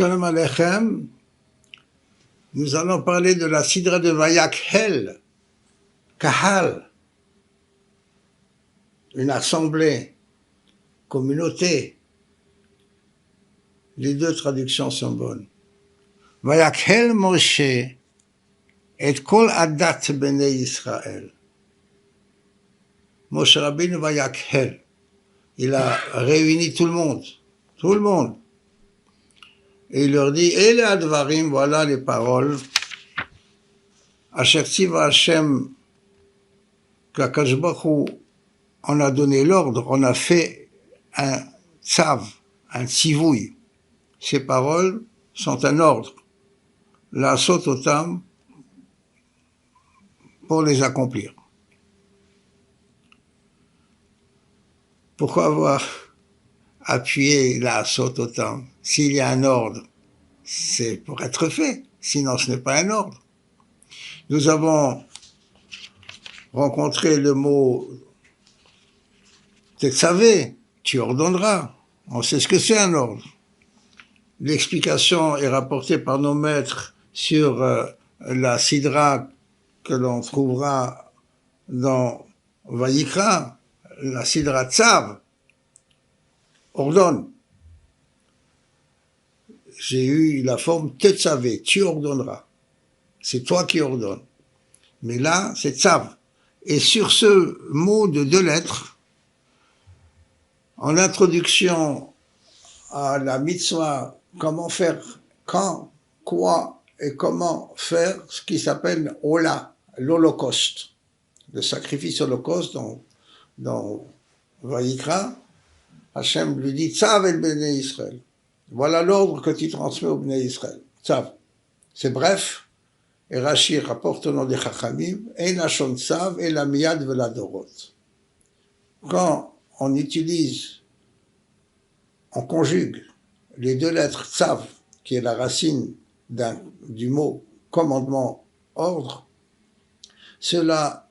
Shalom Aleichem, nous allons parler de la Sidra de Vayakhel, Kahal, une assemblée, communauté. Les deux traductions sont bonnes. Vayakhel Moshe et kol adat bnei Israël. Moshe Rabbeinu Vayakhel, il a réuni tout le monde. Et il leur dit, et les advarim, voilà les paroles. Asher tiva Hashem, qu'Akadosh Baruch Hu, on a donné l'ordre, on a fait un tzav, un tzivouï. Ces paroles sont un ordre. La sot otam, pour les accomplir. Pourquoi avoir appuyé la sot otam? S'il y a un ordre, c'est pour être fait, sinon ce n'est pas un ordre. Nous avons rencontré le mot tetzavé, tu ordonneras. On sait ce que c'est un ordre. L'explication est rapportée par nos maîtres sur la sidra que l'on trouvera dans Vayikra, la sidra tzav, ordonne. J'ai eu la forme tetzavé, tu ordonneras. C'est toi qui ordonnes. Mais là, c'est tzav. Et sur ce mot de 2 lettres, en introduction à la mitzvah, comment faire, quand, quoi et comment faire ce qui s'appelle Ola, l'Holocauste, le sacrifice holocauste dans Vayikra, Hachem lui dit Tzav el Bnei Israël. Voilà l'ordre que tu transmets au Bnei Israël. Tzav. C'est bref. Et Rashi rapporte au nom des Chachamim, et la Shon Tzav et la Miyad Veladorot. Quand on utilise, on conjugue les 2 lettres Tzav, qui est la racine du mot commandement, ordre, cela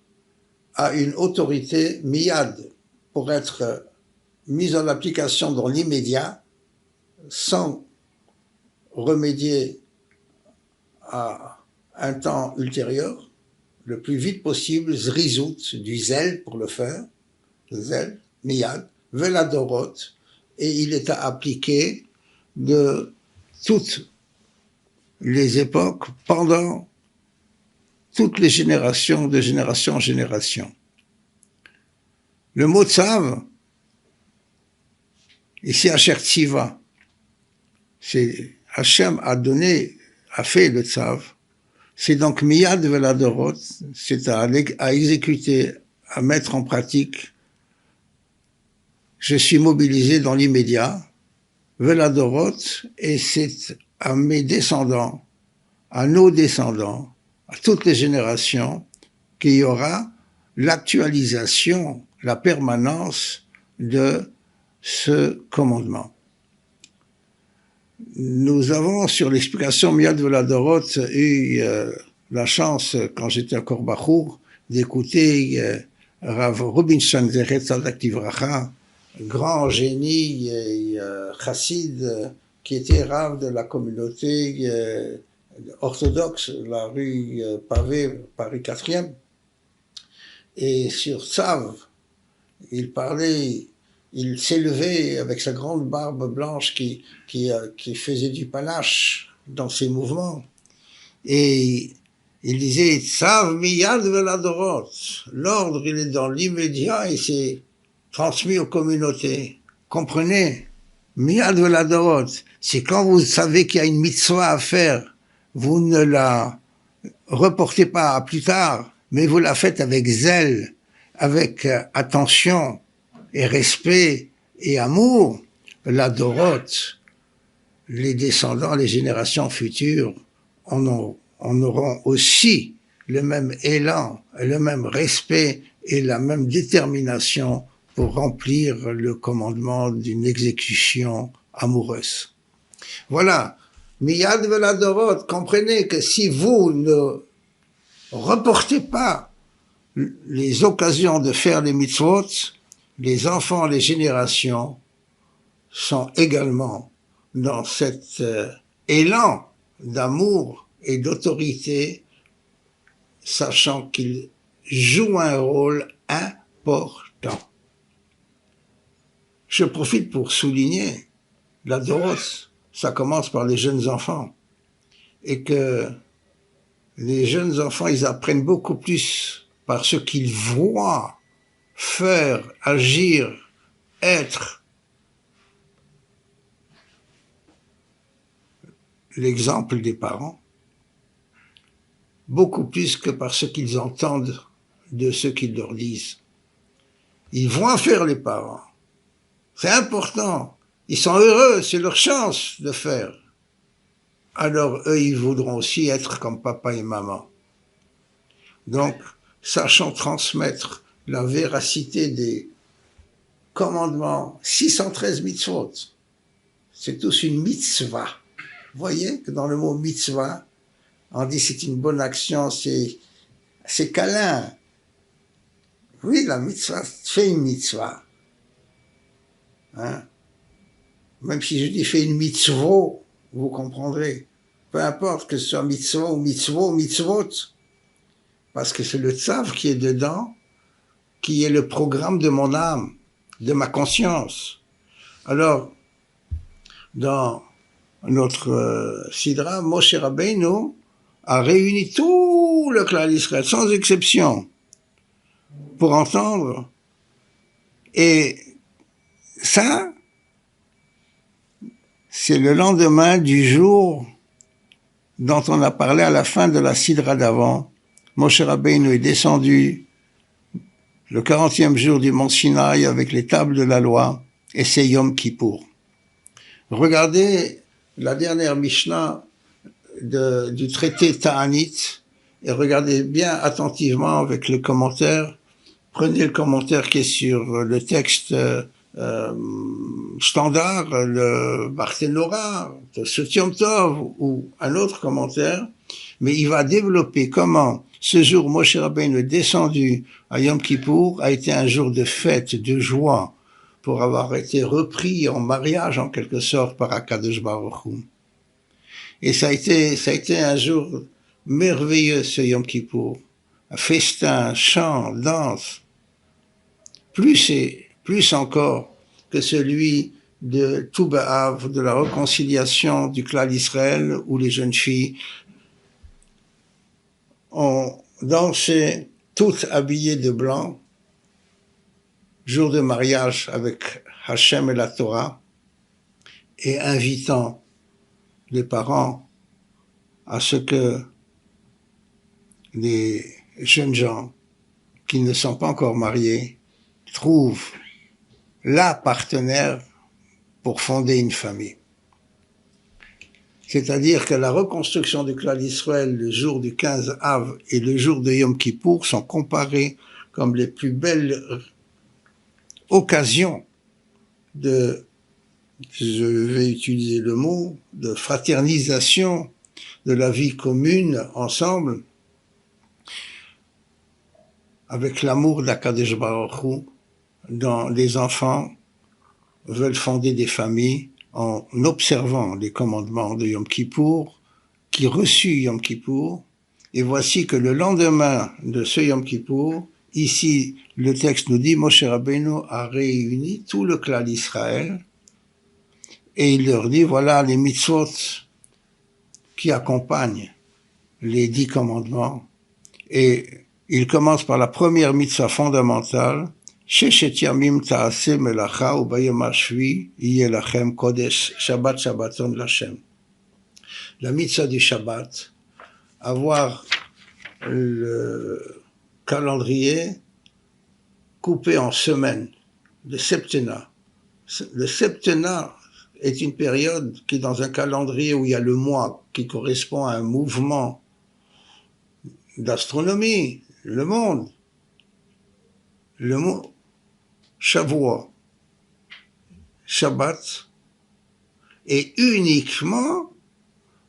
a une autorité Miyad pour être mise en application dans l'immédiat, sans remédier à un temps ultérieur, le plus vite possible, zrizout, du zèle pour le faire, zèle, miyad, veladorot, et il est à appliquer de toutes les époques, pendant toutes les générations, de génération en génération. Le mot tzav, ici Asher Tziva, c'est Hachem a fait le tzav, c'est donc miyad veladorot, c'est à exécuter, à mettre en pratique. Je suis mobilisé dans l'immédiat, veladorot, et c'est à mes descendants, à nos descendants, à toutes les générations, qu'il y aura l'actualisation, la permanence de ce commandement. Nous avons, sur l'explication Miyad Veladorot, eu la chance, quand j'étais encore Bachour, d'écouter Rav Rubinstein Zechet Tzadak Livracha, grand génie et chassid, qui était Rav de la communauté orthodoxe, la rue Pavée, Paris 4e. Et sur Tzav, il parlait, il s'élevait avec sa grande barbe blanche qui faisait du panache dans ses mouvements. Et il disait, Tzav miyad veladorot. L'ordre, il est dans l'immédiat et c'est transmis aux communautés. Comprenez? Miyad veladorot. C'est quand vous savez qu'il y a une mitzvah à faire, vous ne la reportez pas à plus tard, mais vous la faites avec zèle, avec attention et respect et amour. La Doroth, les descendants, les générations futures en auront aussi le même élan, le même respect et la même détermination pour remplir le commandement d'une exécution amoureuse. Voilà. Miyad veladorot, comprenez que si vous ne reportez pas les occasions de faire les mitzvot, les enfants, les générations sont également dans cette élan d'amour et d'autorité, sachant qu'il joue un rôle important. Je profite pour souligner la Doros, ça commence par les jeunes enfants, et que les jeunes enfants, ils apprennent beaucoup plus par ce qu'ils voient faire, agir, être. L'exemple des parents, beaucoup plus que par ce qu'ils entendent de ce qu'ils leur disent. Ils vont faire les parents. C'est important. Ils sont heureux, c'est leur chance de faire. Alors eux, ils voudront aussi être comme papa et maman. Donc, sachant transmettre la véracité des commandements, 613 mitzvot, c'est tous une mitzvah. Vous voyez que dans le mot mitzvah, on dit c'est une bonne action, c'est câlin. Oui, la mitzvah, fais une mitzvah. Hein? Même si je dis fais une mitzvot, vous comprendrez. Peu importe que ce soit mitzvot ou mitzvot, parce que c'est le tzav qui est dedans, qui est le programme de mon âme, de ma conscience. Alors, dans notre Sidra, Moshe Rabbeinu a réuni tout le clan d'Israël, sans exception, pour entendre. Et ça, c'est le lendemain du jour dont on a parlé à la fin de la Sidra d'avant. Moshe Rabbeinu est descendu le 40e jour du mont Sinaï avec les tables de la loi, et c'est Yom Kippour. Regardez la dernière Mishnah du traité Ta'anit, et regardez bien attentivement avec le commentaire. Prenez le commentaire qui est sur le texte standard, le Barthénora, ce Yom Tov, ou un autre commentaire, mais il va développer comment ce jour Moshe Rabbeinu est descendu à Yom Kippour a été un jour de fête, de joie, pour avoir été repris en mariage en quelque sorte par Akadosh Baruch Hu. Et ça a été un jour merveilleux ce Yom Kippour, un festin, chant, danse, plus encore que celui de Tou B'Av, de la réconciliation du clan d'Israël, où les jeunes filles ont dansé toutes habillées de blanc, jour de mariage avec Hachem et la Torah, et invitant les parents à ce que les jeunes gens qui ne sont pas encore mariés trouvent la partenaire pour fonder une famille. C'est-à-dire que la reconstruction du clan d'Israël le jour du 15 Av et le jour de Yom Kippour sont comparés comme les plus belles occasions de, je vais utiliser le mot, de fraternisation de la vie commune ensemble, avec l'amour d'Akadosh Baruch Hu, dont les enfants veulent fonder des familles en observant les commandements de Yom Kippour, qui reçut Yom Kippour, et voici que le lendemain de ce Yom Kippour, ici le texte nous dit, Moshe Rabbeinu a réuni tout le clan d'Israël, et il leur dit, voilà les mitzvot qui accompagnent les 10 commandements, et il commence par la première mitzvah fondamentale, Sheshet Yamim Ta'aseh Melacha Ubayom HaShvi Yeh Lachem Kodesh Shabbat Shabbaton Lashem. La mitzvah du Shabbat, avoir le calendrier coupé en semaines, le septennat. Le septennat est une période qui, dans un calendrier où il y a le mois qui correspond à un mouvement d'astronomie, le mot Shavuot, Shabbat, est uniquement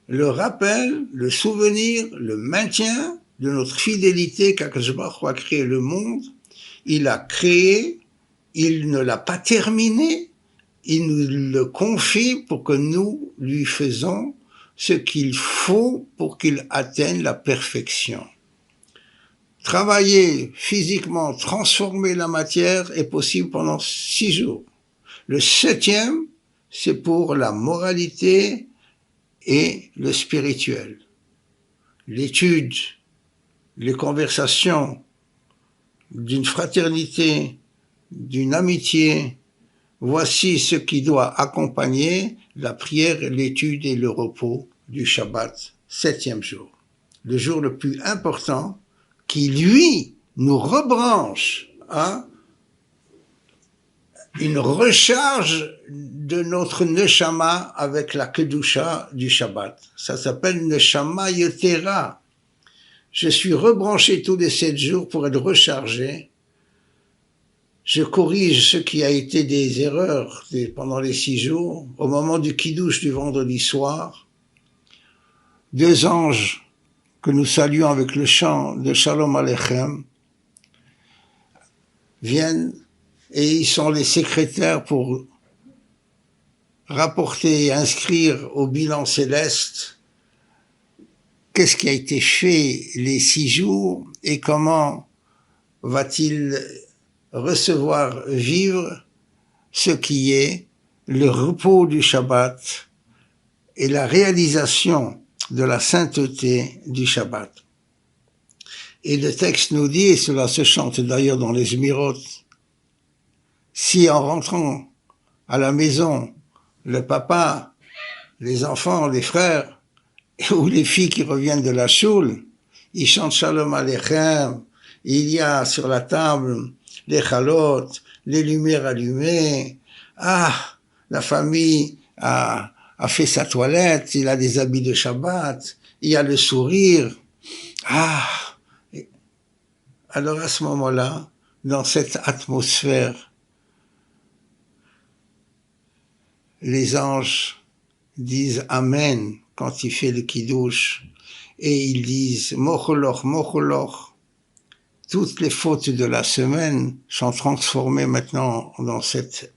le rappel, le souvenir, le maintien de notre fidélité qu'Akadosh Baruch Hu a créé le monde. Il a créé, il ne l'a pas terminé, il nous le confie pour que nous lui faisons ce qu'il faut pour qu'il atteigne la perfection. Travailler physiquement, transformer la matière est possible pendant 6 jours. Le 7e, c'est pour la moralité et le spirituel. L'étude, les conversations d'une fraternité, d'une amitié, voici ce qui doit accompagner la prière, l'étude et le repos du Shabbat, 7e jour. Le jour le plus important qui, lui, nous rebranche à une recharge de notre neshama avec la kedusha du Shabbat. Ça s'appelle neshama yetera. Je suis rebranché tous les 7 jours pour être rechargé. Je corrige ce qui a été des erreurs pendant les 6 jours. Au moment du kiddush du vendredi soir, 2 anges que nous saluons avec le chant de Shalom Aleichem viennent et ils sont les secrétaires pour rapporter et inscrire au bilan céleste qu'est-ce qui a été fait les 6 jours et comment va-t-il recevoir, vivre ce qui est le repos du Shabbat et la réalisation de la sainteté du Shabbat. Et le texte nous dit, et cela se chante d'ailleurs dans les Zmirot, si en rentrant à la maison, le papa, les enfants, les frères, ou les filles qui reviennent de la choule, ils chantent Shalom Aleichem, il y a sur la table les chalotes, les lumières allumées, la famille a fait sa toilette, il a des habits de Shabbat, il y a le sourire. Alors à ce moment-là, dans cette atmosphère, les anges disent Amen quand il fait le kiddush et ils disent Mocholoch, Mocholoch. Toutes les fautes de la semaine sont transformées maintenant dans cette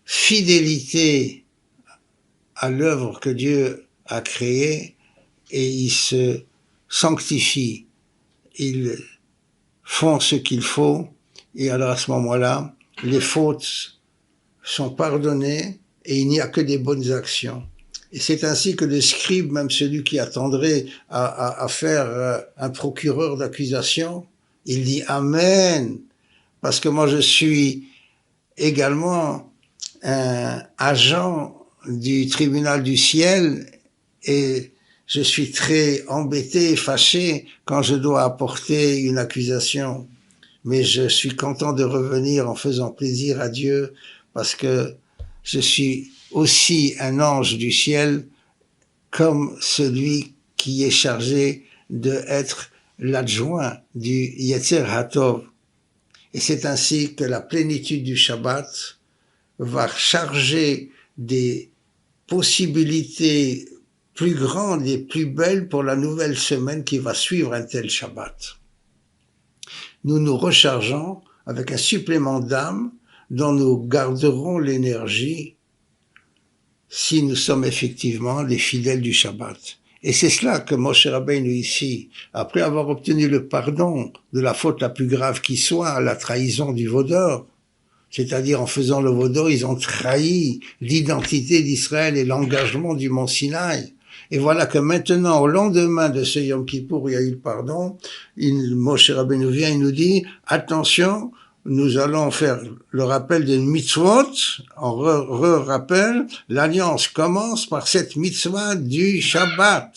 fidélité à l'œuvre que Dieu a créée et ils se sanctifient. Ils font ce qu'il faut et alors à ce moment-là, les fautes sont pardonnées et il n'y a que des bonnes actions. Et c'est ainsi que le scribe, même celui qui attendrait à faire un procureur d'accusation, il dit Amen, parce que moi je suis également un agent du tribunal du ciel et je suis très embêté et fâché quand je dois apporter une accusation. Mais je suis content de revenir en faisant plaisir à Dieu parce que je suis aussi un ange du ciel comme celui qui est chargé d'être l'adjoint du Yetzer HaTov. Et c'est ainsi que la plénitude du Shabbat va charger des possibilités plus grandes et plus belles pour la nouvelle semaine qui va suivre un tel Shabbat. Nous nous rechargeons avec un supplément d'âme dont nous garderons l'énergie si nous sommes effectivement les fidèles du Shabbat. Et c'est cela que Moshe Rabbeinu ici, après avoir obtenu le pardon de la faute la plus grave qui soit, la trahison du veau d'or, c'est-à-dire en faisant le veau d'or, ils ont trahi l'identité d'Israël et l'engagement du mont Sinaï. Et voilà que maintenant, au lendemain de ce Yom Kippour, il y a eu le pardon, Moshe Rabbeinu vient et nous dit, attention, nous allons faire le rappel des mitzvot, on rappelle, l'alliance commence par cette mitzvah du Shabbat.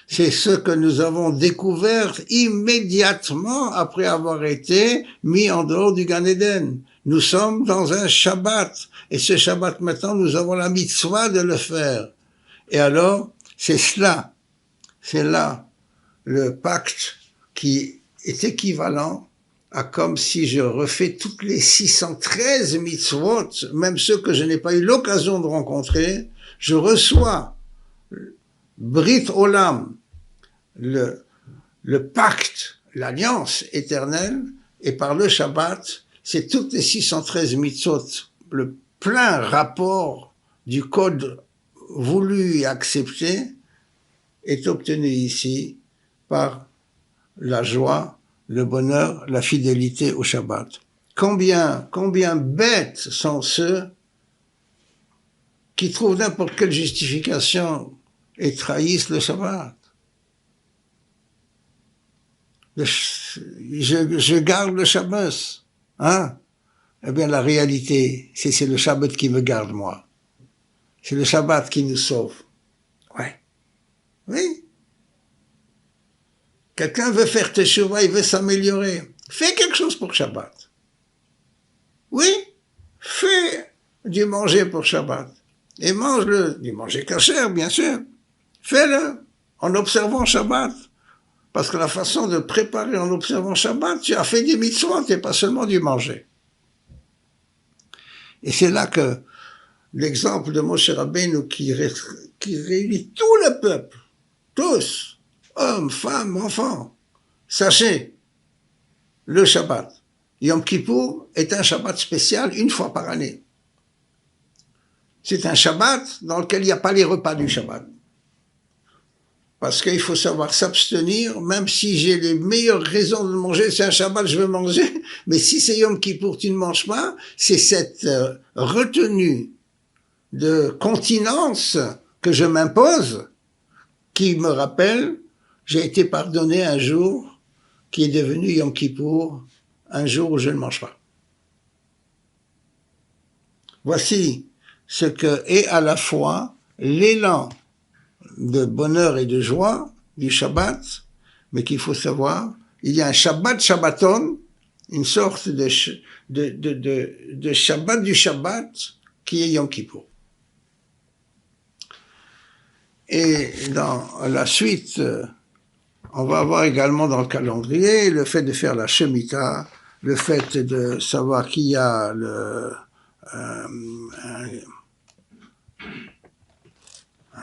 C'est ce que nous avons découvert immédiatement après avoir été mis en dehors du Gan Eden. Nous sommes dans un Shabbat, et ce Shabbat maintenant, nous avons la mitzvah de le faire. Et alors, c'est là, le pacte qui est équivalent à comme si je refais toutes les 613 mitzvot, même ceux que je n'ai pas eu l'occasion de rencontrer, je reçois Brit Olam, le pacte, l'alliance éternelle, et par le Shabbat, c'est toutes les 613 mitzvot, le plein rapport du code voulu et accepté est obtenu ici par la joie, le bonheur, la fidélité au Shabbat. Combien bêtes sont ceux qui trouvent n'importe quelle justification et trahissent le Shabbat. Je garde le Shabbat. Hein? Eh bien, la réalité, c'est le Shabbat qui me garde, moi. C'est le Shabbat qui nous sauve. Ouais. Oui. Quelqu'un veut faire teshuva, il veut s'améliorer. Fais quelque chose pour Shabbat. Oui. Fais du manger pour Shabbat. Et mange-le. Du manger kasher, bien sûr. Fais-le en observant Shabbat. Parce que la façon de préparer en observant Shabbat, tu as fait des mitzvot et pas seulement du manger. Et c'est là que l'exemple de Moshe Rabbeinu qui réunit tout le peuple, tous, hommes, femmes, enfants, sachez, le Shabbat, Yom Kippour est un Shabbat spécial une fois par année. C'est un Shabbat dans lequel il n'y a pas les repas du Shabbat. Parce qu'il faut savoir s'abstenir, même si j'ai les meilleures raisons de manger, c'est un Shabbat, je veux manger, mais si c'est Yom Kippour, tu ne manges pas, c'est cette retenue de continence que je m'impose, qui me rappelle, j'ai été pardonné un jour, qui est devenu Yom Kippour, un jour où je ne mange pas. Voici ce que est à la fois l'élan de bonheur et de joie du Shabbat, mais qu'il faut savoir, il y a un Shabbat Shabbaton, une sorte de Shabbat du Shabbat qui est Yom Kippour. Et dans la suite, on va avoir également dans le calendrier le fait de faire la Shemitah, le fait de savoir qu'il y a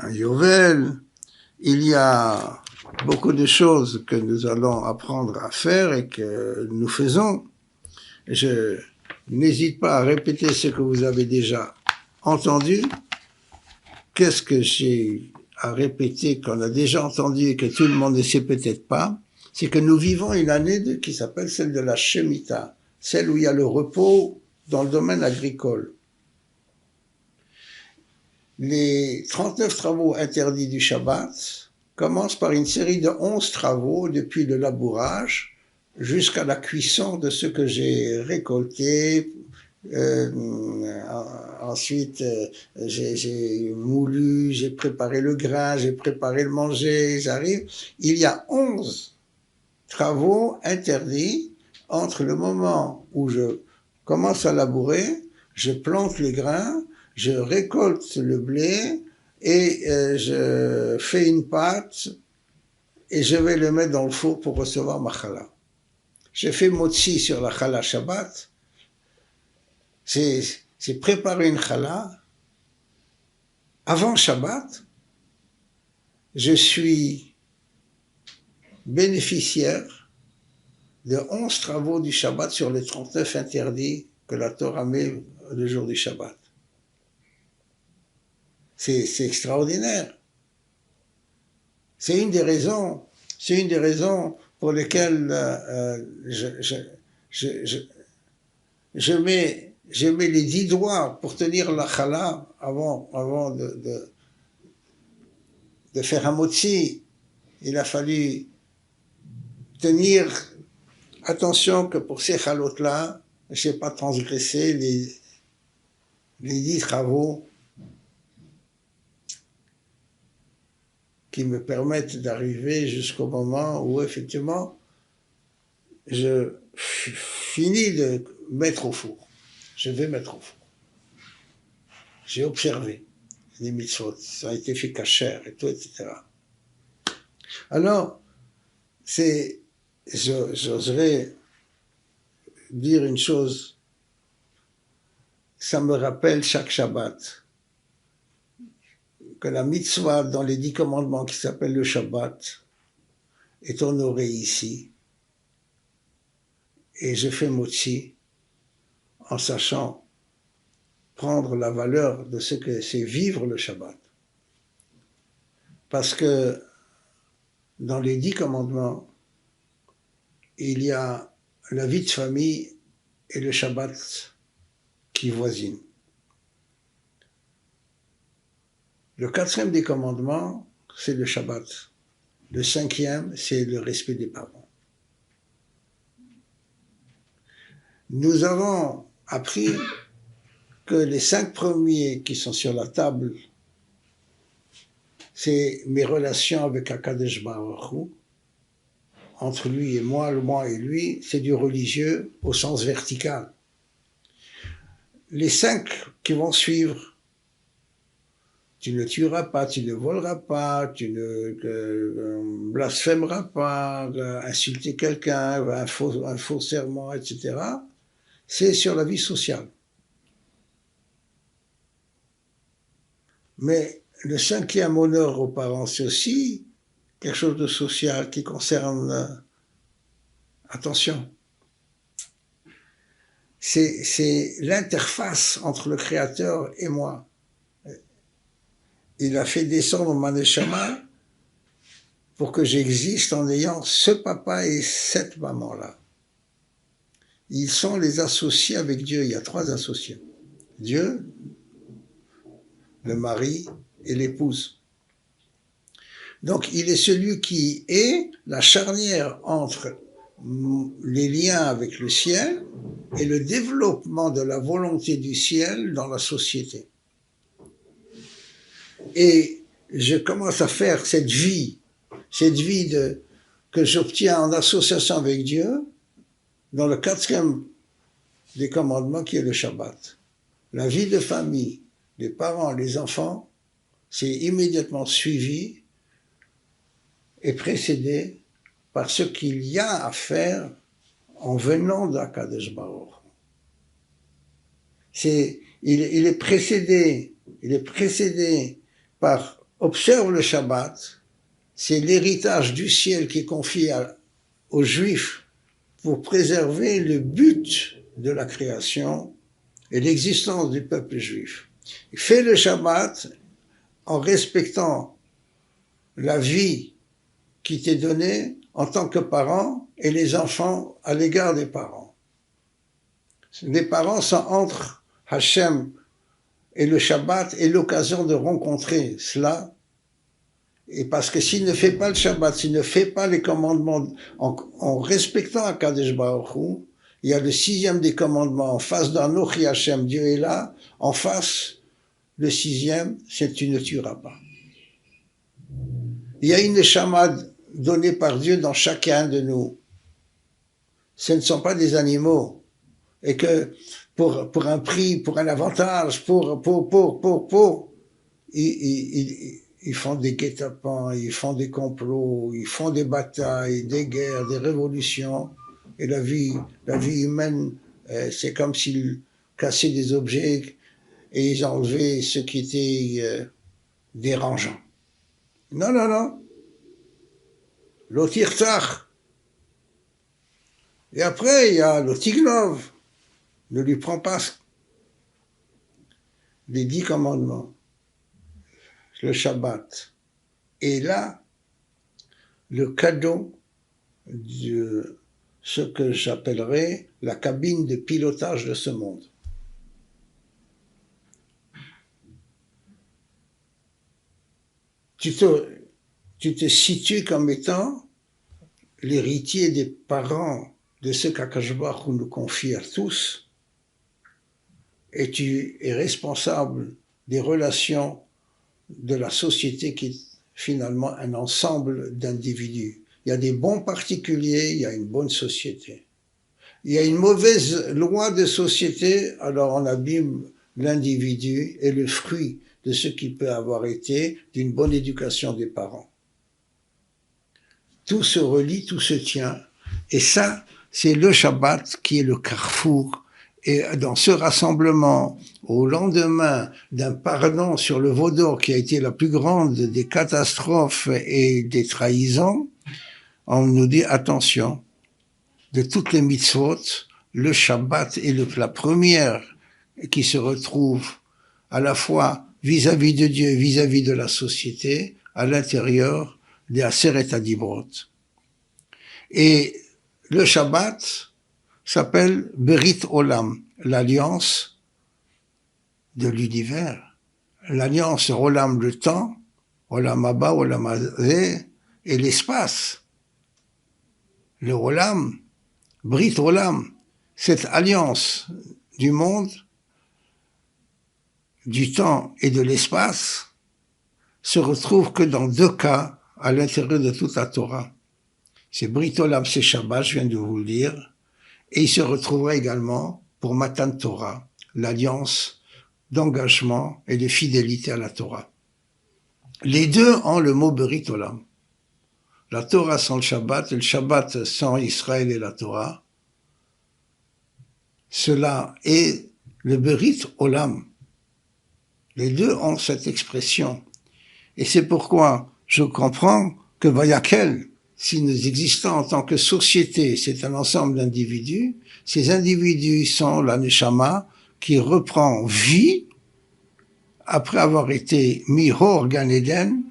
un Yovel, il y a beaucoup de choses que nous allons apprendre à faire et que nous faisons. Je n'hésite pas à répéter ce que vous avez déjà entendu. Qu'est-ce que j'ai à répéter qu'on a déjà entendu et que tout le monde ne sait peut-être pas? C'est que nous vivons une année qui s'appelle celle de la Shemitah, celle où il y a le repos dans le domaine agricole. Les 39 travaux interdits du Shabbat commencent par une série de 11 travaux depuis le labourage jusqu'à la cuisson de ce que j'ai récolté. Ensuite, j'ai moulu, j'ai préparé le grain, j'ai préparé le manger, j'arrive. Il y a 11 travaux interdits entre le moment où je commence à labourer, je plante le grain, je récolte le blé et je fais une pâte et je vais le mettre dans le four pour recevoir ma challah. J'ai fait motzi sur la challah Shabbat. C'est préparer une challah avant Shabbat. Je suis bénéficiaire de 11 travaux du Shabbat sur les 39 interdits que la Torah met le jour du Shabbat. C'est extraordinaire. C'est une des raisons pour lesquelles je mets les 10 doigts pour tenir la challah avant de faire un motzi. Il a fallu tenir attention que pour ces chalotes-là, je n'ai pas transgressé les 10 travaux qui me permettent d'arriver jusqu'au moment où, effectivement, je finis de mettre au four. Je vais mettre au four. J'ai observé les mitzvot, ça a été fait kasher et tout, etc. Alors, j'oserais dire une chose, ça me rappelle chaque Shabbat, que la mitzvah dans les 10 commandements qui s'appelle le Shabbat est honorée ici. Et je fais motzi en sachant prendre la valeur de ce que c'est vivre le Shabbat. Parce que dans les 10 commandements, il y a la vie de famille et le Shabbat qui voisinent. Le 4e des commandements, c'est le Shabbat. Le 5e, c'est le respect des parents. Nous avons appris que les 5 premiers qui sont sur la table, c'est mes relations avec Akadosh Baruch Hu, entre lui et moi, le moi et lui, c'est du religieux au sens vertical. Les 5 qui vont suivre, tu ne tueras pas, tu ne voleras pas, tu ne blasphémeras pas, insulter quelqu'un, un faux serment, etc. C'est sur la vie sociale. Mais le 5e honneur aux parents, c'est aussi quelque chose de social qui concerne, attention, c'est l'interface entre le Créateur et moi. Il a fait descendre ma neshama pour que j'existe en ayant ce papa et cette maman-là. Ils sont les associés avec Dieu. Il y a 3 associés. Dieu, le mari et l'épouse. Donc, il est celui qui est la charnière entre les liens avec le ciel et le développement de la volonté du ciel dans la société. Et je commence à faire cette vie que j'obtiens en association avec Dieu dans le 4e des commandements qui est le Shabbat. La vie de famille, les parents, les enfants, c'est immédiatement suivi et précédé par ce qu'il y a à faire en venant d'Akadosh Baruch. Il est précédé par observe le Shabbat, c'est l'héritage du ciel qui est confié aux Juifs pour préserver le but de la création et l'existence du peuple juif. Il fait le Shabbat en respectant la vie qui t'est donnée en tant que parent et les enfants à l'égard des parents. Les parents sont entre Hachem et le Shabbat est l'occasion de rencontrer cela. Et parce que s'il ne fait pas le Shabbat, s'il ne fait pas les commandements en respectant Akadosh Baruch Hu, il y a le 6e des commandements en face d'Anochi Hachem, Dieu est là, en face, le 6e, c'est tu ne tueras pas. Il y a une neshama donnée par Dieu dans chacun de nous. Ce ne sont pas des animaux. Et que pour un prix, pour un avantage, ils font des guet-apens, ils font des complots, ils font des batailles, des guerres, des révolutions. Et la vie humaine, c'est comme s'ils cassaient des objets et ils enlevaient ce qui était dérangeant. Non. L'otirtach. Et après, il y a l'otignov. Ne lui prends pas les 10 commandements. Le Shabbat. Et là, le cadeau de ce que j'appellerais la cabine de pilotage de ce monde. Tu te situes comme étant l'héritier des parents de ce qu'Akadosh Baruch Hu nous confie à tous, et tu es responsable des relations de la société qui est finalement un ensemble d'individus. Il y a des bons particuliers, il y a une bonne société. Il y a une mauvaise loi de société, alors on abîme l'individu et le fruit de ce qui peut avoir été d'une bonne éducation des parents. Tout se relie, tout se tient. Et ça, c'est le Shabbat qui est le carrefour. Et dans ce rassemblement, au lendemain d'un pardon sur le veau d'or qui a été la plus grande des catastrophes et des trahisons, on nous dit attention, de toutes les mitzvot, le Shabbat est la première qui se retrouve à la fois vis-à-vis de Dieu et vis-à-vis de la société à l'intérieur des Aseret Adibrot. Et le Shabbat s'appelle Berit Olam, l'alliance de l'univers. L'alliance Olam, le temps, Olam Haba, Olam Hazeh, et l'espace. Le Olam, Brit Olam, cette alliance du monde, du temps et de l'espace, se retrouve que dans 2 cas à l'intérieur de toute la Torah. C'est Brit Olam, c'est Shabbat, je viens de vous le dire, et il se retrouvera également pour Matan Torah, l'alliance d'engagement et de fidélité à la Torah. Les deux ont le mot Brit Olam. La Torah sans le Shabbat et le Shabbat sans Israël et la Torah. Cela est le Brit Olam. Les deux ont cette expression. Et c'est pourquoi je comprends que Vayakel, si nous existons en tant que société, c'est un ensemble d'individus, ces individus sont la Neshama qui reprend vie après avoir été mis hors Gan Eden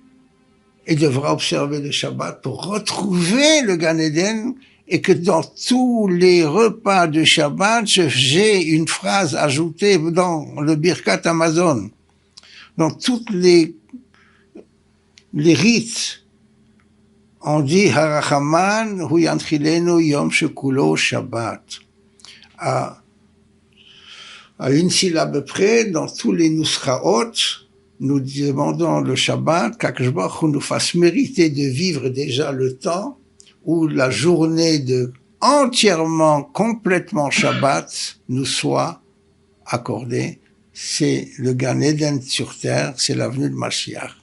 et devra observer le Shabbat pour retrouver le Gan Eden, et que dans tous les repas de Shabbat, j'ai une phrase ajoutée dans le Birkat Amazon. Dans toutes les rites, on dit Harachaman hu yanchilenu yom shekulo Shabbat. À une syllabe près, dans tous les Nusraot, nous demandons le Shabbat, qu'Akadosh Baruch Hu nous fasse mériter de vivre déjà le temps où la journée de entièrement, complètement Shabbat nous soit accordée. C'est le Gan Eden sur terre, c'est la venue de Mashiach.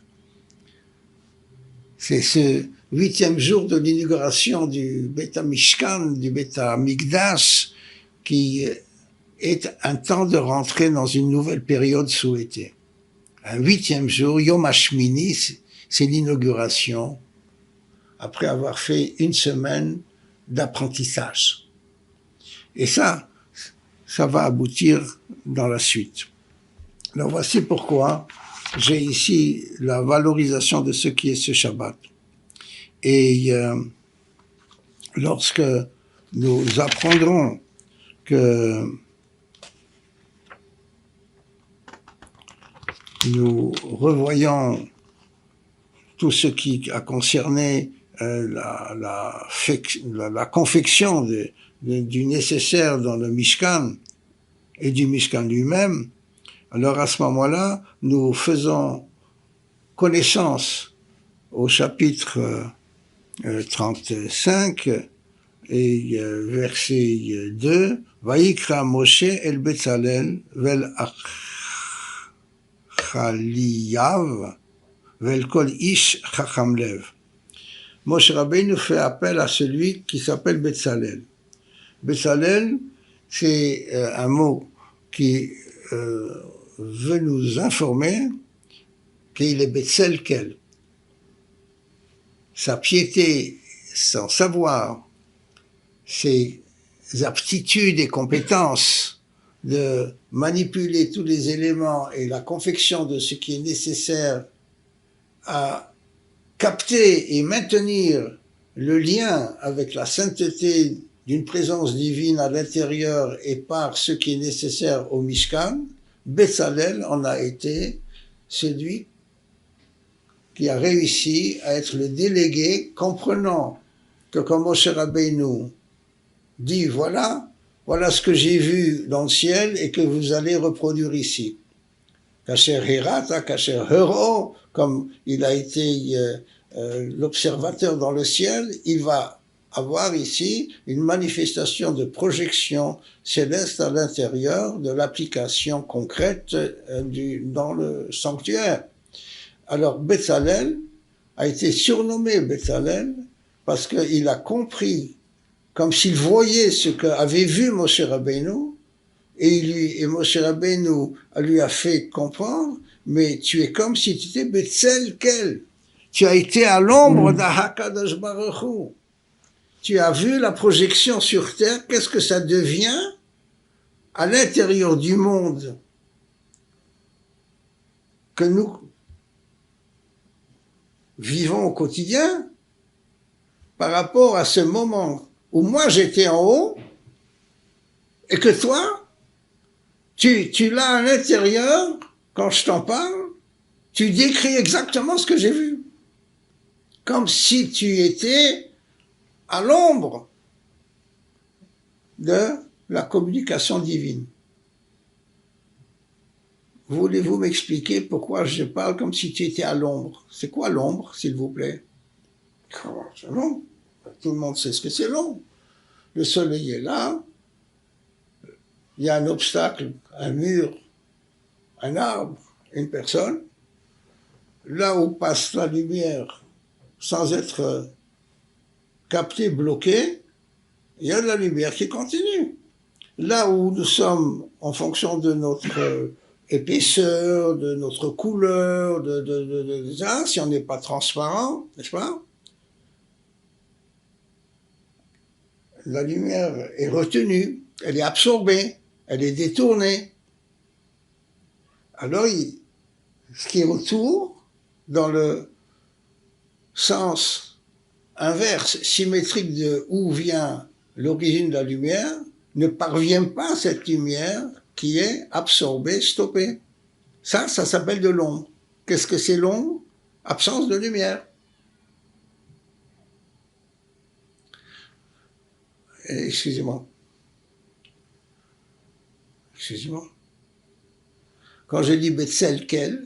C'est ce 8e jour de l'inauguration du Beit HaMishkan, du Beit HaMikdash, qui est un temps de rentrer dans une nouvelle période souhaitée. Un 8e jour, Yom HaShmini, c'est l'inauguration, après avoir fait une semaine d'apprentissage. Et ça va aboutir dans la suite. Alors voici pourquoi j'ai ici la valorisation de ce qui est ce Shabbat. Et lorsque nous apprendrons que nous revoyons tout ce qui a concerné la confection du nécessaire dans le Mishkan et du Mishkan lui-même, alors à ce moment-là, nous faisons connaissance au chapitre 35 et verset 2, Vayikra Moshe el Betzalel vel Achaliyav vel kol ish chacham lev. Moshe Rabbeinu fait appel à celui qui s'appelle Betzalel. Betzalel, c'est un mot qui veut nous informer qu'il est Betzelkel. Sa piété, son savoir, ses aptitudes et compétences de manipuler tous les éléments et la confection de ce qui est nécessaire à capter et maintenir le lien avec la sainteté d'une présence divine à l'intérieur et par ce qui est nécessaire au Mishkan, Betzalel en a été celui qui a réussi à être le délégué, comprenant que comme Moshe Rabbeinu dit voilà ce que j'ai vu dans le ciel et que vous allez reproduire ici. Kasher Hirata, Kasher Hero, comme il a été l'observateur dans le ciel, il va avoir ici une manifestation de projection céleste à l'intérieur de l'application concrète dans le sanctuaire. Alors Betzalel a été surnommé Betzalel parce qu'il a compris, comme s'il voyait ce qu'avait vu Moshe Rabbeinu, et Moshe Rabbeinu lui a fait comprendre, mais tu es comme si tu étais Betzelkel. Tu as été à l'ombre d'Hakadosh Baruch Hu. Tu as vu la projection sur terre, qu'est-ce que ça devient à l'intérieur du monde que nous vivons au quotidien par rapport à ce moment où moi j'étais en haut et que toi, tu l'as à l'intérieur, quand je t'en parle, tu décris exactement ce que j'ai vu. Comme si tu étais à l'ombre de la communication divine. Voulez-vous m'expliquer pourquoi je parle comme si tu étais à l'ombre? C'est quoi l'ombre, s'il vous plaît? Comment c'est l'ombre? Tout le monde sait ce que c'est l'ombre. Le soleil est là, il y a un obstacle, un mur, un arbre, une personne. Là où passe la lumière sans être captée, bloquée, il y a de la lumière qui continue. Là où nous sommes, en fonction de notre épaisseur, de notre couleur, si on n'est pas transparent, n'est-ce pas? La lumière est retenue, elle est absorbée, elle est détournée. Alors, ce qui est autour, dans le sens inverse, symétrique de où vient l'origine de la lumière, ne parvient pas à cette lumière qui est absorbée, stoppée. Ça s'appelle de l'ombre. Qu'est-ce que c'est l'ombre? Absence de lumière. Excusez-moi. Excusez-moi. Quand je dis Betzelkel,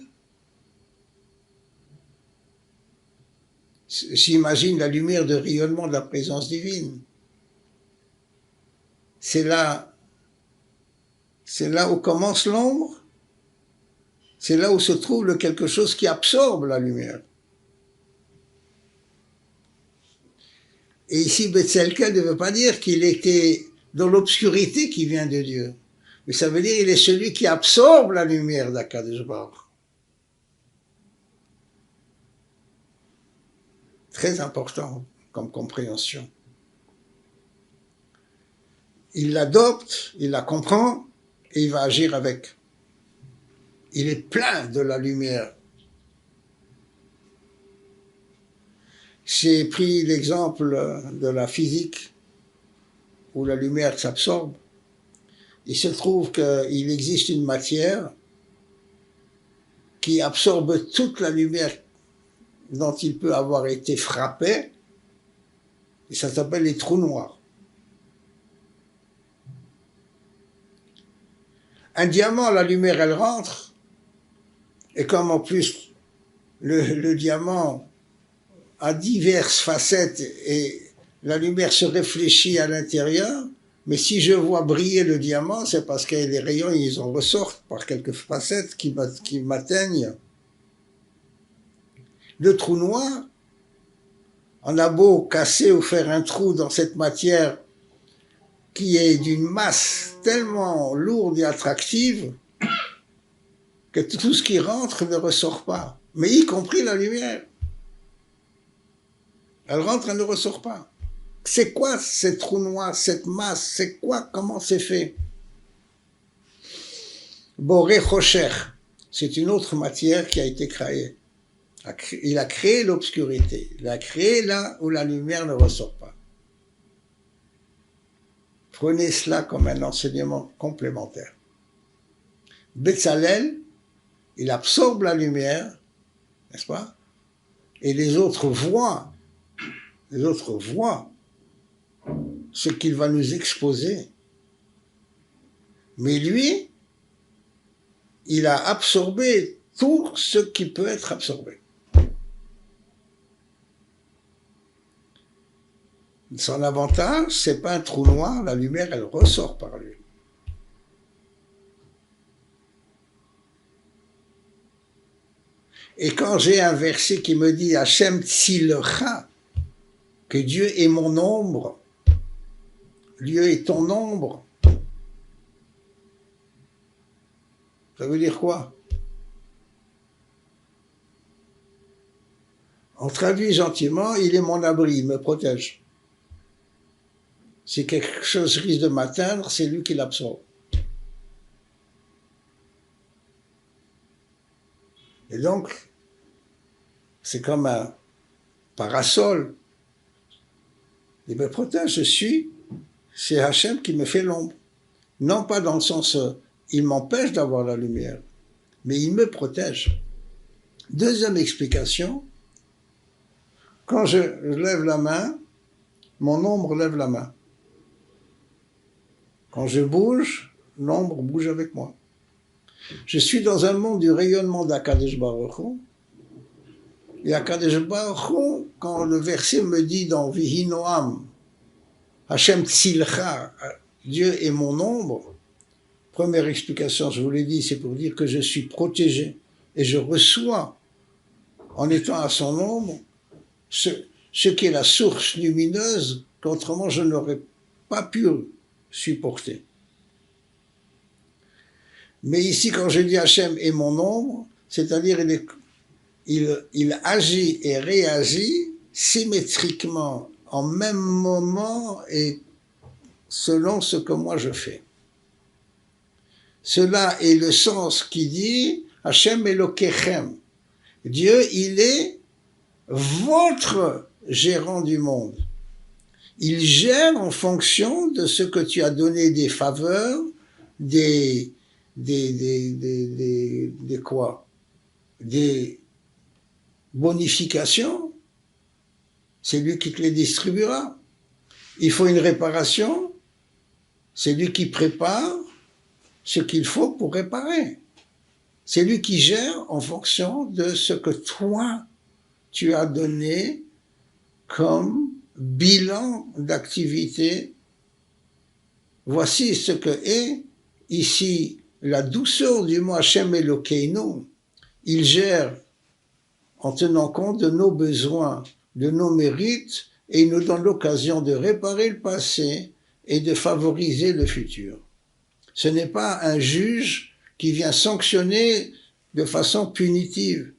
j'imagine la lumière de rayonnement de la présence divine. C'est là où commence l'ombre. C'est là où se trouve le quelque chose qui absorbe la lumière. Et ici, Betzelkel ne veut pas dire qu'il était dans l'obscurité qui vient de Dieu. Mais ça veut dire qu'il est celui qui absorbe la lumière d'Akadosh Baruch. Très important comme compréhension. Il l'adopte, il la comprend et il va agir avec. Il est plein de la lumière. J'ai pris l'exemple de la physique où la lumière s'absorbe. Il se trouve qu'il existe une matière qui absorbe toute la lumière dont il peut avoir été frappé, et ça s'appelle les trous noirs. Un diamant, la lumière, elle rentre, et comme en plus le diamant a diverses facettes et la lumière se réfléchit à l'intérieur, mais si je vois briller le diamant, c'est parce que les rayons, ils en ressortent par quelques facettes qui m'atteignent. Le trou noir, on a beau casser ou faire un trou dans cette matière qui est d'une masse tellement lourde et attractive que tout ce qui rentre ne ressort pas, mais y compris la lumière. Elle rentre, elle ne ressort pas. C'est quoi ce trou noir, cette masse? C'est quoi? Comment c'est fait? Boré Rocher, c'est une autre matière qui a été créée. Il a créé l'obscurité. Il a créé là où la lumière ne ressort pas. Prenez cela comme un enseignement complémentaire. Betzalel, il absorbe la lumière, n'est-ce pas? Et les autres voient ce qu'il va nous exposer. Mais lui, il a absorbé tout ce qui peut être absorbé. Son avantage, c'est pas un trou noir, la lumière, elle ressort par lui. Et quand j'ai un verset qui me dit Hachem Tzilecha, que Dieu est mon ombre, Dieu est ton ombre, ça veut dire quoi? On traduit gentiment, il est mon abri, il me protège. Si quelque chose risque de m'atteindre, c'est lui qui l'absorbe. Et donc, c'est comme parasol. Il me protège, c'est Hachem qui me fait l'ombre. Non pas dans le sens, il m'empêche d'avoir la lumière, mais il me protège. Deuxième explication, quand je lève la main, mon ombre lève la main. Quand je bouge, l'ombre bouge avec moi. Je suis dans un monde du rayonnement d'Akadosh Baruch Hu. Et Akadosh Baruch Hu, quand le verset me dit dans Vihi Noam, Hachem Tzilcha, Dieu est mon ombre, première explication, je vous l'ai dit, c'est pour dire que je suis protégé et je reçois, en étant à son ombre, ce qui est la source lumineuse qu'autrement je n'aurais pas pu supporter. Mais ici, quand je dis Hachem est mon ombre, c'est-à-dire il agit et réagit symétriquement, en même moment et selon ce que moi je fais. Cela est le sens qui dit Hachem Elokechem. Dieu, il est votre gérant du monde. Il gère en fonction de ce que tu as donné des faveurs, des quoi? Des bonifications. C'est lui qui te les distribuera. Il faut une réparation. C'est lui qui prépare ce qu'il faut pour réparer. C'est lui qui gère en fonction de ce que toi, tu as donné comme bilan d'activité. Voici ce que est ici la douceur du mot Hachem Elokeinu. Il gère en tenant compte de nos besoins, de nos mérites, et il nous donne l'occasion de réparer le passé et de favoriser le futur. Ce n'est pas un juge qui vient sanctionner de façon punitive.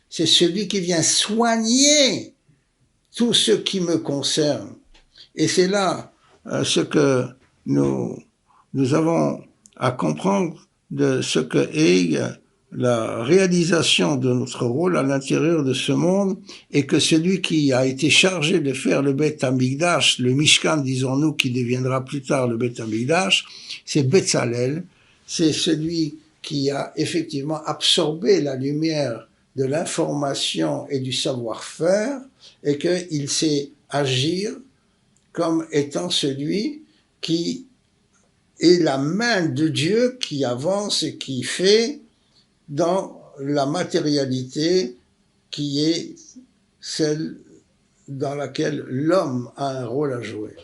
C'est celui qui vient soigner tout ce qui me concerne. Et c'est là ce que nous avons à comprendre de ce que est la réalisation de notre rôle à l'intérieur de ce monde, et que celui qui a été chargé de faire le Beth Amikdash, le Mishkan, disons-nous, qui deviendra plus tard le Beth Amikdash, c'est Betzalel, c'est celui qui a effectivement absorbé la lumière de l'information et du savoir-faire, et qu'il sait agir comme étant celui qui est la main de Dieu qui avance et qui fait dans la matérialité qui est celle dans laquelle l'homme a un rôle à jouer.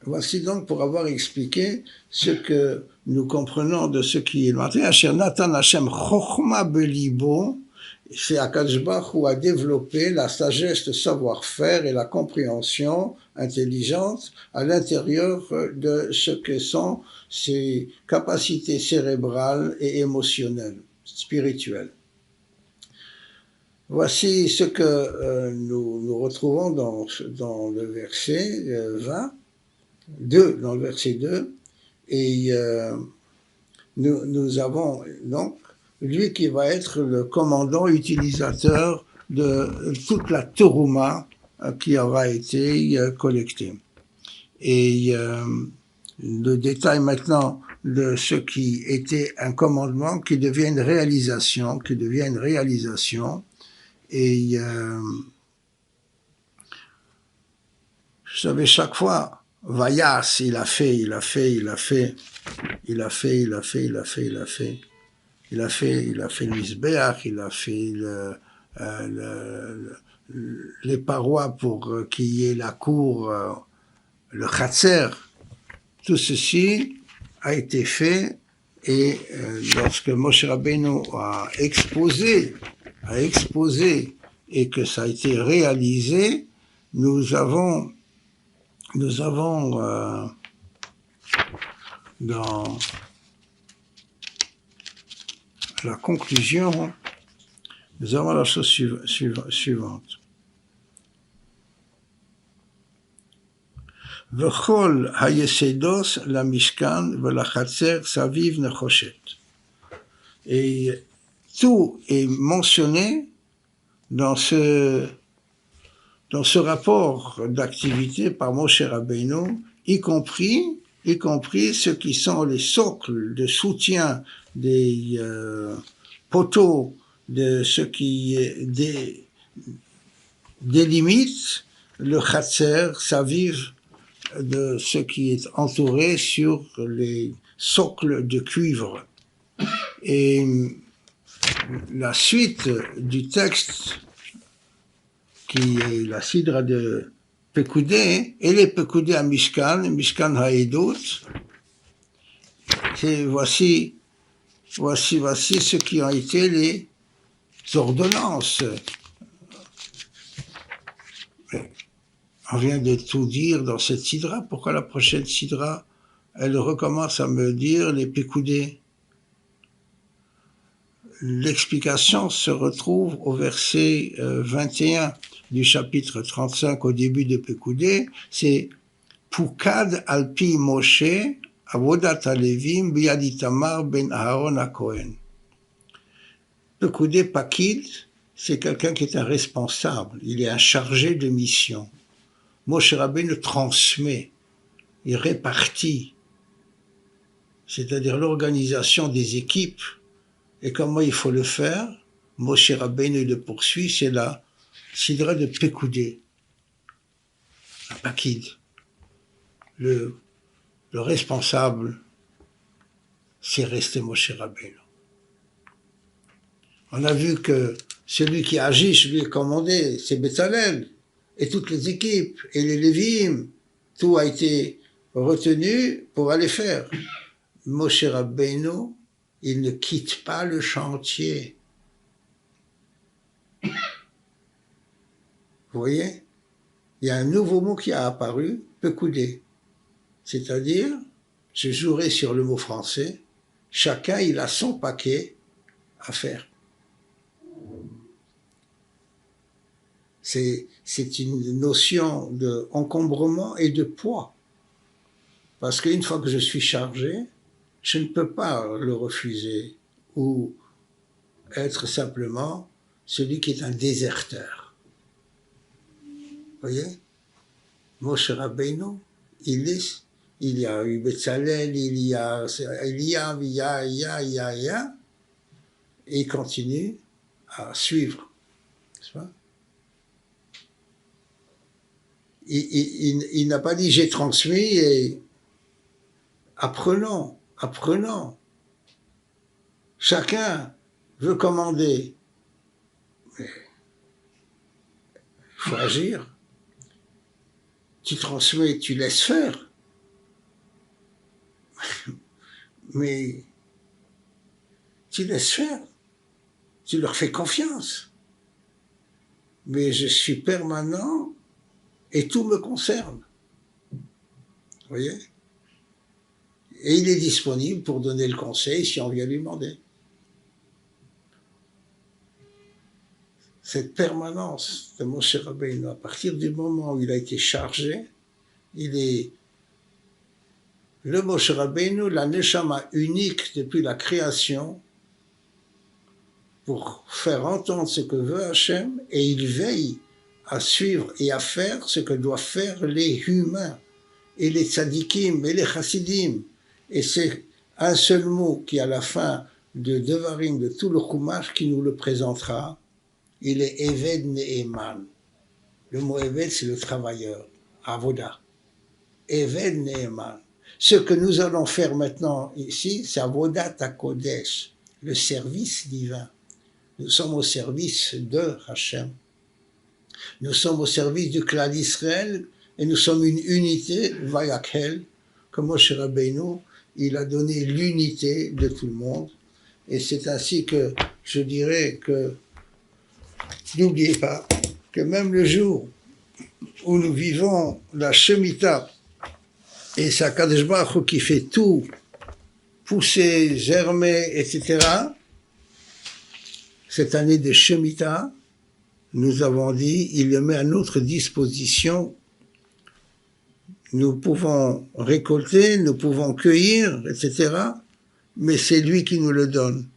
Voici donc pour avoir expliqué ce que nous comprenons de ce qui est marqué. Asher Natan Hashem Chochma Belibo, c'est Akadosh Baruch Hu a développé la sagesse, le savoir-faire et la compréhension intelligente à l'intérieur de ce que sont ses capacités cérébrales et émotionnelles, spirituelles. Voici ce que nous retrouvons dans le verset 20, dans le verset 2, et nous avons donc lui qui va être le commandant utilisateur de toute la terouma qui aura été collectée. Et le détail maintenant de ce qui était un commandement qui devient une réalisation, et vous savez, chaque fois, Vayas, il a fait le misbéach, il a fait les parois pour qu'il y ait la cour, le chatser. Tout ceci a été fait, et lorsque Moshe Rabbeinu a exposé et que ça a été réalisé, nous avons dans la conclusion, nous avons la chose suivante. V'chol hayesedos la mishkan v'lachatzer saviv nechoshet. Et tout est mentionné dans ce dans ce rapport d'activité par Moshe Rabbeinu, y compris ceux qui sont les socles de soutien des poteaux, de ce qui délimite le Chatzer, sa vive, de ce qui est entouré sur les socles de cuivre. Et la suite du texte, qui est la sidra de Pekoudé, et les Pekoudé à Mishkan Haïdout, voici ce qui ont été les ordonnances. On vient de tout dire dans cette sidra. Pourquoi la prochaine sidra, elle recommence à me dire les Pekoudé? L'explication se retrouve au verset 21 du chapitre 35 au début de Pekoudé. C'est Pukad alpi Moshe avodat alevim biad Itamar ben Aaron HaKohen. Pekoudé Pakid, c'est quelqu'un qui est un responsable, il est un chargé de mission. Moshe Rabbeinu transmet, il répartit, c'est-à-dire l'organisation des équipes. Et comment il faut le faire? Moshe Rabbeinu le poursuit, c'est la sidra de Pekoudé, un Pakid. Le responsable, c'est resté Moshe Rabbeinu. On a vu que celui qui agit, celui qui est commandé, c'est Betzalel, et toutes les équipes, et les Lévim, tout a été retenu pour aller faire. Moshe Rabbeinu, il ne quitte pas le chantier. Vous voyez? Il y a un nouveau mot qui a apparu, Pekoudé. C'est-à-dire, je jouerai sur le mot français, chacun il a son paquet à faire. C'est une notion d'encombrement et de poids. Parce qu'une fois que je suis chargé, je ne peux pas le refuser ou être simplement celui qui est un déserteur. Vous voyez? Moshe Rabbeinu, il y a eu Betzalel, il y a Eliav, il y a, et il continue à suivre. N'est-ce pas? Il n'a pas dit j'ai transmis et apprenons. Chacun veut commander. Mais il faut agir. Tu transmets, tu laisses faire. Mais tu laisses faire. Tu leur fais confiance. Mais je suis permanent et tout me concerne. Vous voyez? Et il est disponible pour donner le conseil si on vient lui demander. Cette permanence de Moshe Rabbeinu, à partir du moment où il a été chargé, il est le Moshe Rabbeinu, la Neshama unique depuis la création, pour faire entendre ce que veut Hachem, et il veille à suivre et à faire ce que doivent faire les humains, et les tzadikim, et les chassidim. Et c'est un seul mot qui, à la fin de Devarim, de tout le Chumash, qui nous le présentera. Il est Eved Ne'eman. Le mot Eved, c'est le travailleur, Avoda. Eved Ne'eman. Ce que nous allons faire maintenant ici, c'est Avodat HaKodesh, le service divin. Nous sommes au service de Hachem. Nous sommes au service du clan d'Israël et nous sommes une unité, Vayakhel, comme Moshe Rabbeinu, il a donné l'unité de tout le monde. Et c'est ainsi que je dirais que, n'oubliez pas, que même le jour où nous vivons la Shemitah, et c'est Akadosh Baruch Hu qui fait tout, pousser, germer, etc., cette année de Shemitah, nous avons dit, il le met à notre disposition. Nous pouvons récolter, nous pouvons cueillir, etc., mais c'est lui qui nous le donne.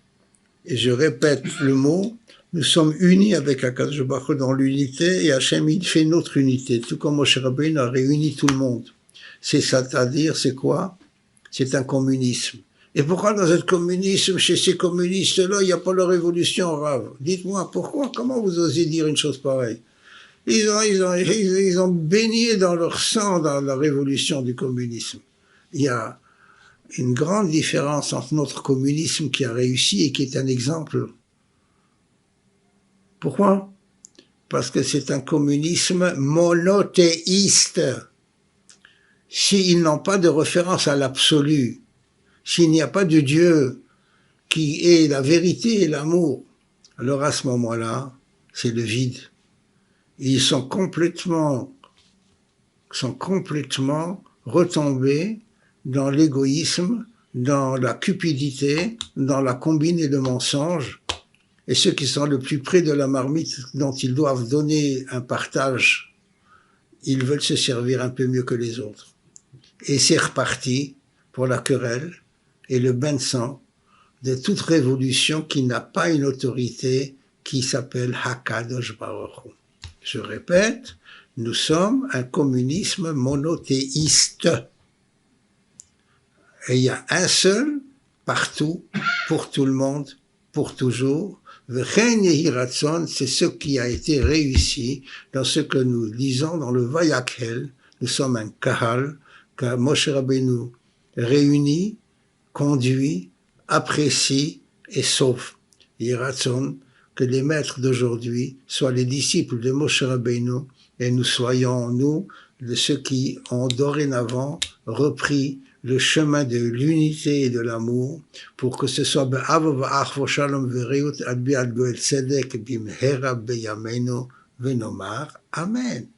Et je répète le mot, Nous sommes unis avec Akadosh Baruch Hu dans l'unité et Hachem il fait notre unité, tout comme Moshe Rabbeinu a réuni tout le monde. C'est-à-dire, c'est quoi? C'est un communisme. Et pourquoi dans ce communisme, chez ces communistes-là, il n'y a pas la révolution, Rav? Dites-moi, pourquoi? Comment vous osez dire une chose pareille? Ils ont baigné dans leur sang dans la révolution du communisme. Il y a une grande différence entre notre communisme qui a réussi et qui est un exemple. Pourquoi? Parce que c'est un communisme monothéiste. S'ils n'ont pas de référence à l'absolu, s'il n'y a pas de Dieu qui est la vérité et l'amour, alors à ce moment-là, c'est le vide. Ils sont complètement retombés dans l'égoïsme, dans la cupidité, dans la combine et le mensonge. Et ceux qui sont le plus près de la marmite dont ils doivent donner un partage, ils veulent se servir un peu mieux que les autres. Et c'est reparti pour la querelle et le bain de sang de toute révolution qui n'a pas une autorité qui s'appelle Hakadosh Baruch Hu. Je répète, nous sommes un communisme monothéiste. Et il y a un seul, partout, pour tout le monde, pour toujours. C'est ce qui a été réussi dans ce que nous lisons dans le Vayakhel. Nous sommes un kahal que Moshe Rabbeinu réunit, conduit, apprécie et sauve. Yiratson, que les maîtres d'aujourd'hui soient les disciples de Moshe Rabbeinu et nous soyons, nous, de ceux qui ont dorénavant repris le chemin de l'unité et de l'amour pour que ce soit be'av v'ach v'shalom v'reut ad bi'ad goel tzedek bimhera beyameinu v'nomar Amen.